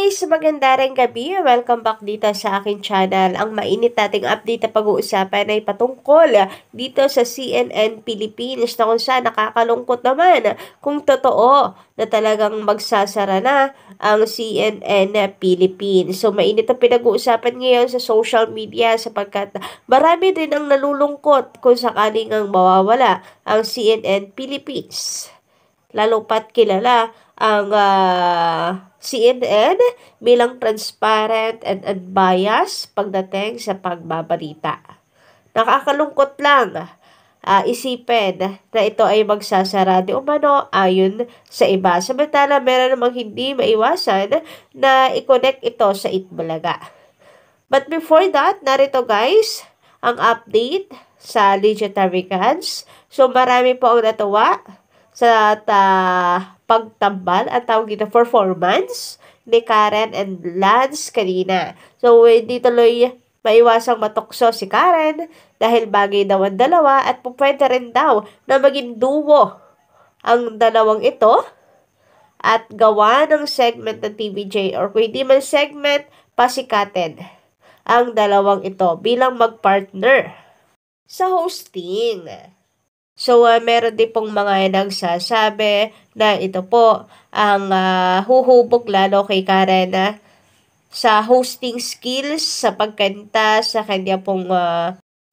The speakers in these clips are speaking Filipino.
guys! Magandang gabi. Welcome back dito sa aking channel. Ang mainit nating update na pag-uusapan ay patungkol dito sa CNN Philippines na kung saan nakakalungkot naman kung totoo na talagang magsasara na ang CNN Philippines. So mainit ang pinag-uusapan ngayon sa social media sapagkat marami din ang nalulungkot kung sakaling ang mawawala ang CNN Philippines. Lalo pat kilala ang CNN bilang transparent and unbiased pagdating sa pagbabalita. Nakakalungkot lang isipin na ito ay magsasara di umano ayon sa iba. Samantala meron namang hindi maiwasan na i-connect ito sa Itbulaga. But before that, narito guys, ang update sa Legendary Cans. So marami po ang natuwa sa pagtambal at tawag dito performance ni Karen and Lance kanina. So hindi tuloy maiwasang matukso si Karen dahil bagay daw ang dalawa at pwede rin daw na maging duo ang dalawang ito at gawa ng segment ng TVJ or kung hindi man segment, pasikatin ang dalawang ito bilang magpartner sa hosting. So, meron din pong mga nagsasabi na ito po ang huhubog lalo kay Karen sa hosting skills, sa pagkanta, sa kanya pong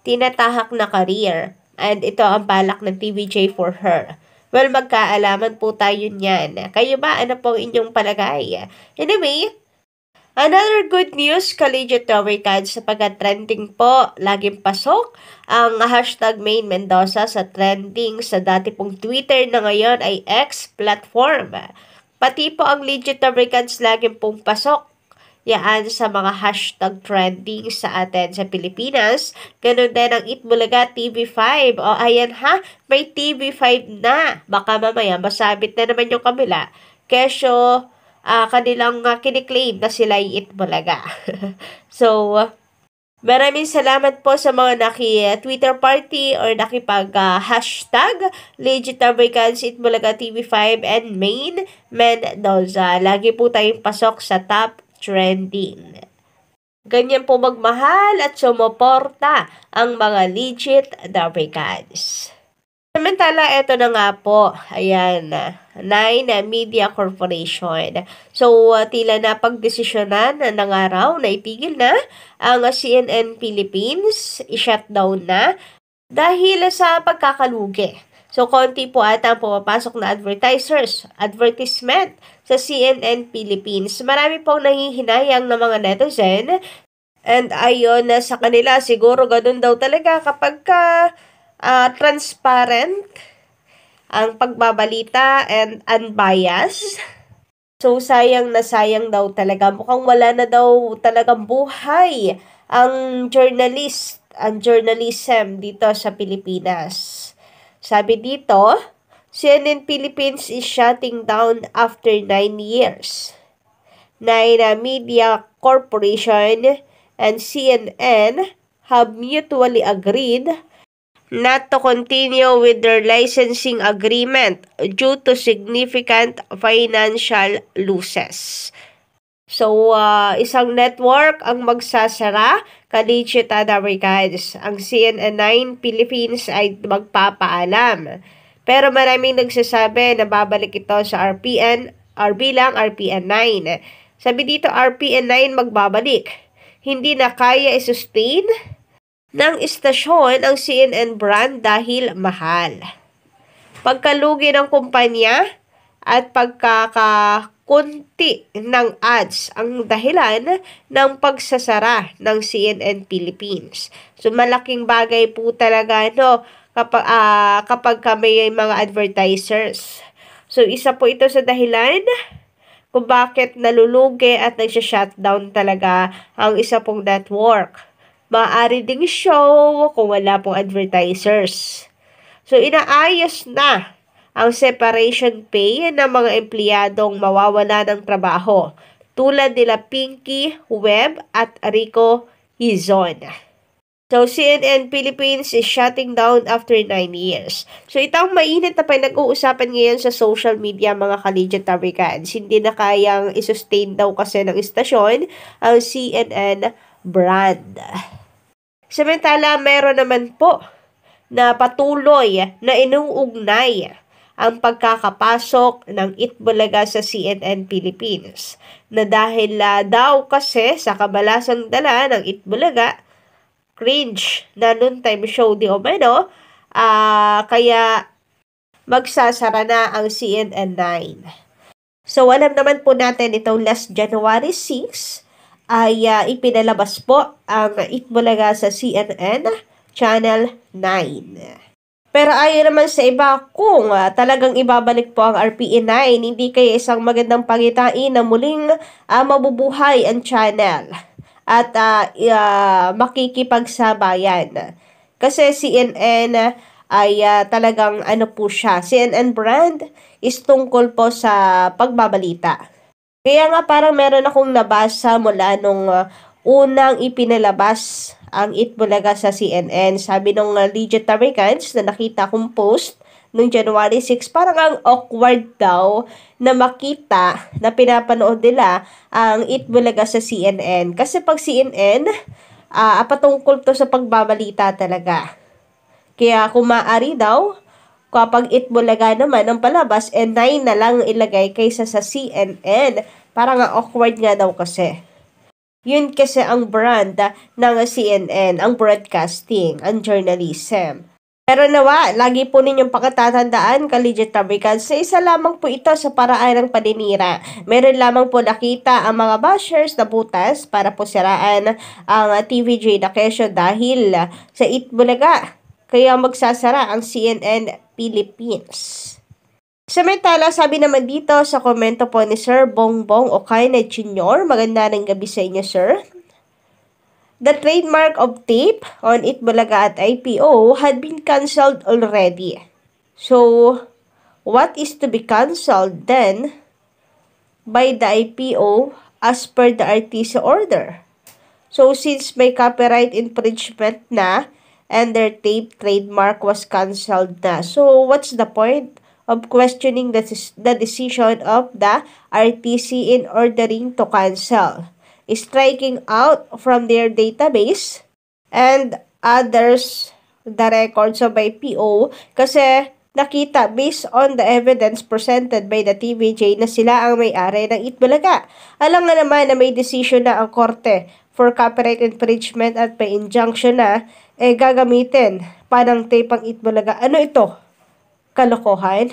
tinatahak na career. And ito ang balak ng TVJ for her. Well, magkaalaman po tayo niyan. Kayo ba? Ano pong inyong palagay? Anyway, another good news, Collegiate Tower Cards, sapagkat trending po, laging pasok ang hashtag Main Mendoza sa trending sa dati pong Twitter na ngayon ay X platform. Pati po ang Legit Tower Cards laging pong pasok. Yan sa mga hashtag trending sa atin sa Pilipinas. Ganun din ang Itbulaga TV5. O ayan ha, may TV5 na. Baka mamaya masabit na naman yung kabila. Kesyo, kanilang kiniklaim na sila ay Itbulaga. So, maraming salamat po sa mga naki-Twitter party or nakipag-hashtag Legit Americans Itbulaga TV5 and Main Mendoza. Lagi po tayong pasok sa top trending. Ganyan po magmahal at sumuporta ang mga legit Americans. Samantala, ito na nga po, ayan, Nine Media Corporation. So, tila na pagdesisyonan na ngaraw na itigil na ang CNN Philippines, i-shutdown na dahil sa pagkakalugi. So, konti po ata ang pumapasok na advertisement sa CNN Philippines. Marami pong nahihinayang ng mga netizen and ayon sa kanila, siguro ganun daw talaga kapag transparent ang pagbabalita and unbiased. So, sayang na sayang daw talaga. Mukhang wala na daw talagang buhay ang journalism dito sa Pilipinas. Sabi dito, CNN Philippines is shutting down after 9 years. Nine Media Corporation and CNN have mutually agreed not to continue with their licensing agreement due to significant financial losses. So, isang network ang magsasara, Collegiate Americans. Ang CNN9 Philippines ay magpapaalam. Pero maraming nagsasabi na babalik ito sa bilang RPN9. Sabi dito, RPN9 magbabalik. Hindi na kaya i-sustain ng istasyon ang CNN brand dahil mahal. Pagkalugi ng kumpanya at pagkakakunti ng ads ang dahilan ng pagsasara ng CNN Philippines. So malaking bagay po talaga kapag may mga advertisers. So isa po ito sa dahilan kung bakit nalulugi at nagsha-shutdown talaga ang isa pong network. Maaari ding show kung wala pong advertisers. So, inaayos na ang separation pay ng mga empleyadong mawawala ng trabaho tulad nila Pinky Webb at Rico Hizon. So, CNN Philippines is shutting down after 9 years. So, ito ang mainit na pinag-uusapan ngayon sa social media, mga ka-Legit Americans. Hindi na kayang isustain daw kasi ng istasyon ang CNN brand. Samantala, meron naman po na patuloy na inuugnay ang pagkakapasok ng Itbulaga sa CNN Philippines. Na dahil daw kasi sa kabalasang dala ng Itbulaga, cringe na noontime show di umano, kaya magsasara na ang CNN9. So, alam naman po natin itong last January 6 ay ipinalabas po ang Itbulaga sa CNN Channel 9. Pero ayon naman sa iba, kung talagang ibabalik po ang RPE9, hindi kaya isang magandang pangitain na muling mabubuhay ang channel at makikipagsabayan. Kasi CNN ay talagang ano po siya, CNN brand is tungkol po sa pagbabalita. Kaya nga parang meron akong nabasa mula nung unang ipinalabas ang Itbulaga sa CNN. Sabi nung Legit Americans na nakita kong post noong January 6, parang ang awkward daw na makita na pinapanood nila ang Itbulaga sa CNN. Kasi pag CNN, patungkol to sa pagbabalita talaga. Kaya kung maaari daw, kapag Itbulaga naman ang palabas, 9 na lang ilagay kaysa sa CNN. Parang awkward nga daw kasi. Yun kasi ang brand ng CNN, ang broadcasting, ang journalism. Pero nawa, lagi po ninyong pagkatatandaan, ka-Legit Americans, sa isa lamang po ito sa paraan ng paninira. Meron lamang po nakita ang mga bashers na butas para po siraan ang TVJ na kesyo dahil sa Itbulaga. Kaya magsasara ang CNN Philippines. Samantala, sabi naman dito sa komento po ni Sir Bongbong Ocayna Jr., maganda ng gabi sa inyo, sir. The trademark of tape on Itbulaga at IPO had been cancelled already. So, what is to be cancelled then by the IPO as per the RTC order? So, since may copyright infringement na and their tape trademark was cancelled na, so what's the point of questioning the decision of the RTC in ordering to cancel, striking out from their database and others the records of IPO kasi nakita based on the evidence presented by the TVJ na sila ang may-ari ng Itbulaga. Alam nga naman na may decision na ang korte for copyright infringement at may injunction na gagamitin panang tape ang Itbulaga. Ano ito? Kalokohan?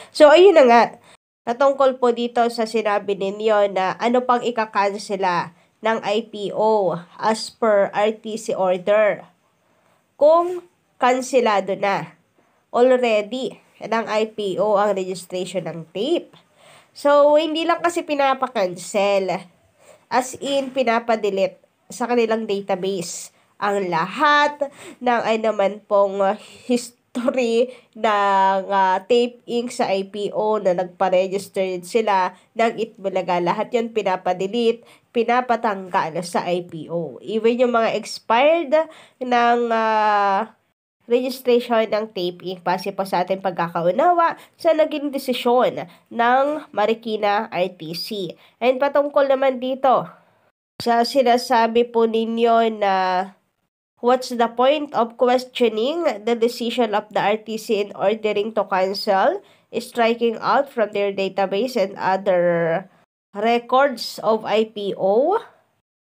So, ayun na nga. Natungkol po dito sa sinabi ninyo na ano pang ikakansela ng IPO as per RTC order. Kung kanselado na already ng IPO ang registration ng tape. So, hindi lang kasi pinapakancel. As in, pinapadelete sa kanilang database ang lahat ng ay naman pong history ng Tape Inc. sa IPO na nagpa-register sila ng Itbulaga. Lahat yun pinapadelete, pinapatanggal sa IPO. Even yung mga expired ng registration ng Tape Inc. Base po sa ating pagkakaunawa sa naging desisyon ng Marikina RTC. And patungkol naman dito sa sinasabi po ninyo na what's the point of questioning the decision of the RTC in ordering to cancel, striking out from their database and other records of IPO?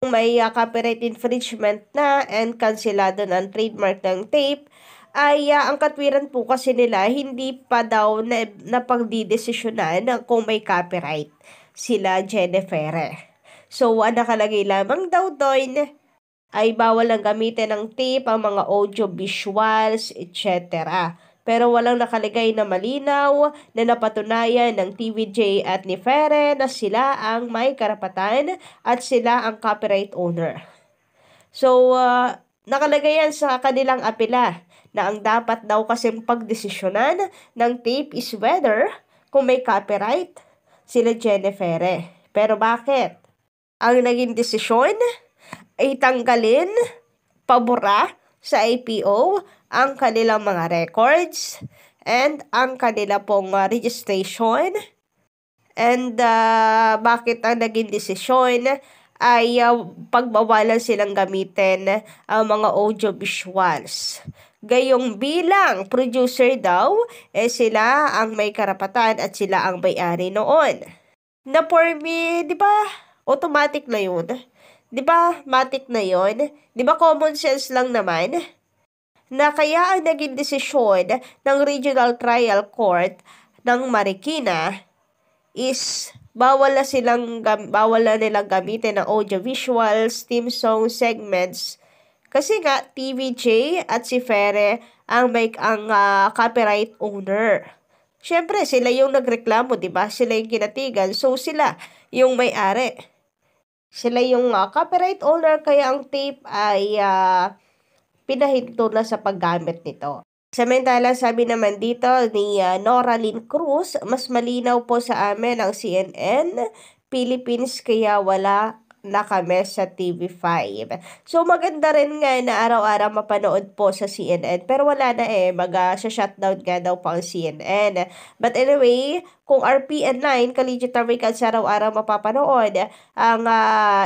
May copyright infringement na and kanselado ng trademark ng tape, ay ang katwiran po kasi nila hindi pa daw na pagdidesisyonan kung may copyright sila Jennifer. So, nakalagay lamang daw doon ay bawal lang gamitin ng tape ang mga audio visuals, etc. Pero walang nakalagay na malinaw na napatunayan ng TVJ at ni Fere na sila ang may karapatan at sila ang copyright owner. So, nakalagay yan sa kanilang apela na ang dapat daw kasing pagdesisyonan ng tape is whether kung may copyright sila Jennifer. Pero bakit? Ang naging desisyon ay tanggalin, pabura, sa IPO ang kanilang mga records and ang kanila pong registration. And bakit ang naging desisyon ay pagbawalan silang gamitin ang mga audiovisuals. Gayong bilang producer daw, sila ang may karapatan at sila ang may-ari noon. Na for me, di ba, automatic na yun? Di ba, matic na yun? Di ba, common sense lang naman? Na kaya ang naging desisyon ng Regional Trial Court ng Marikina is bawal na nilang gamitin ng audiovisuals, theme song segments. Kasi nga, TVJ at si Fere ang copyright owner. Siyempre, sila yung nagreklamo, di ba? Sila yung kinatigan. So, sila yung may-ari. Sila yung copyright owner, kaya ang tape ay pinahinto na sa paggamit nito. Samantala, sabi naman dito ni Nora Lynn Cruz, mas malinaw po sa amin ang CNN Philippines kaya wala na kami sa TV5. So, maganda rin nga na araw-araw mapanood po sa CNN. Pero wala na mag-shutdown nga daw po ang CNN. But anyway, kung RPN 9, Collegiate Americans araw-araw mapapanood, ang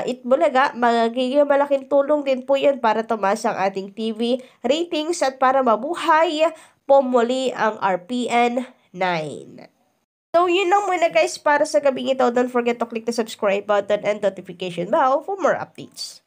Itbulaga, magiging malaking tulong din po yan para tumaas ang ating TV ratings at para mabuhay po muli ang RPN 9. So, yun lang muna guys para sa gabing ito. Don't forget to click the subscribe button and notification bell for more updates.